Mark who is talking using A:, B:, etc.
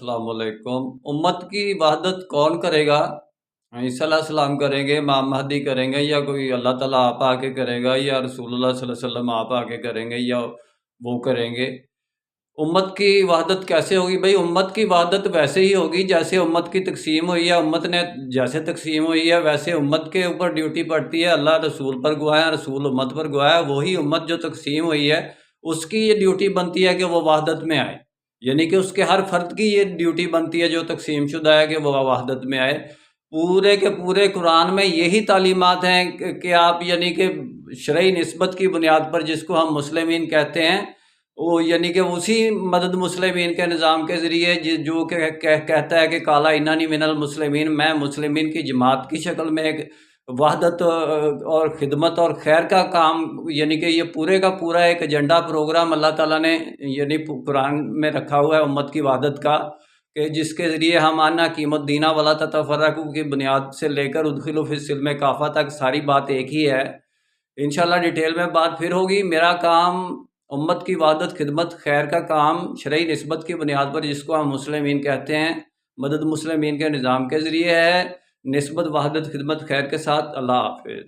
A: अस्सलाम वालेकुम। उम्मत की वहदत कौन करेगा? ईसा अलैहिस्सलाम करेंगे, इमाम महदी करेंगे, या कोई अल्लाह ताला आप आके करेगा, या रसूलुल्लाह सल्लल्लाहु अलैहि वसल्लम आप आके करेंगे, या वो करेंगे। उम्मत की वहदत कैसे होगी भाई? उम्मत की वहदत वैसे ही होगी जैसे उम्मत की तकसीम हुई है। उम्मत ने जैसे तकसीम हुई है वैसे उम्मत के ऊपर ड्यूटी पड़ती है। अल्लाह रसूल पर गवाया, रसूल उम्मत पर गवाया। वही उम्मत जो तकसीम हुई है उसकी ये ड्यूटी बनती है कि वो वहदत में आए। यानी कि उसके हर फर्द की ये ड्यूटी बनती है जो तकसीम शुदा है कि वो वहदत में आए। पूरे के पूरे कुरान में यही तालीमात हैं कि आप यानी कि शरई निस्बत की बुनियाद पर, जिसको हम मुस्लिमीन कहते हैं, वो यानी कि उसी मदद मुस्लिमीन के निज़ाम के ज़रिए जो कहता है कि काला इन्नानी मिनल मुस्लिमीन, मैं मुस्लिमीन की जमात की शक्ल में एक वहदत और ख़िदमत और खैर का काम, यानी कि ये पूरे का पूरा एक एजेंडा प्रोग्राम अल्लाह ताला ने यानी कुरान में रखा हुआ है उम्मत की वहदत का, कि जिसके ज़रिए हम अन्ना कीमत दीना वाला ततफ़र्रक़ू की बुनियाद से लेकर उदखिलू फ़िस्सिल्म काफ़ा तक सारी बात एक ही है। इंशाल्लाह डिटेल में बात फिर होगी। मेरा काम उम्मत की वहदत, खिदमत, खैर का काम शरई निस्बत की बुनियाद पर, जिसको हम मुस्लिमीन कहते हैं, मदद मुस्लिमीन के निज़ाम के ज़रिए है, निस्बत, वहदत, खिदमत, खैर के साथ। अल्लाह हाफ़िज़।